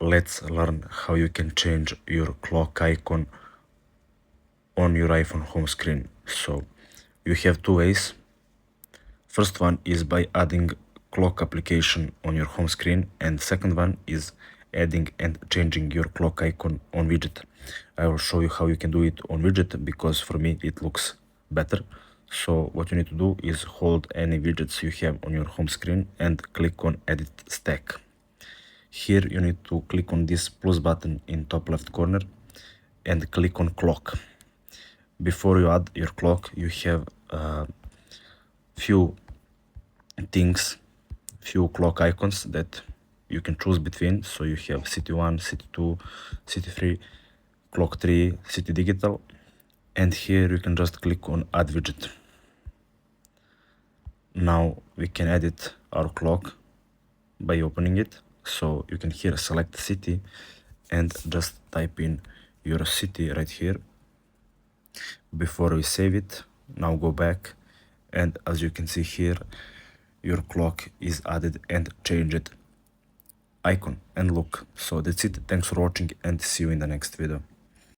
let's learn how you can change your clock icon on your iPhone home screen. So you have two ways. First one is by adding clock application on your home screen, and second one is adding and changing your clock icon on widget. I will show you how you can do it on widget because for me it looks better. So what you need to do is hold any widgets you have on your home screen and click on edit stack. Here you need to click on this plus button in top left corner and click on clock. Before you add your clock, you have few things, few clock icons that you can choose between. So you have city 1, city 2, city 3, clock 3, city digital, and here you can just click on add widget. Now we can edit our clock by opening it. So you can here select city and just type in your city right here. Before we save it, now go back, and as you can see here, your clock is added and changed icon and look. So that's it. Thanks for watching and see you in the next video.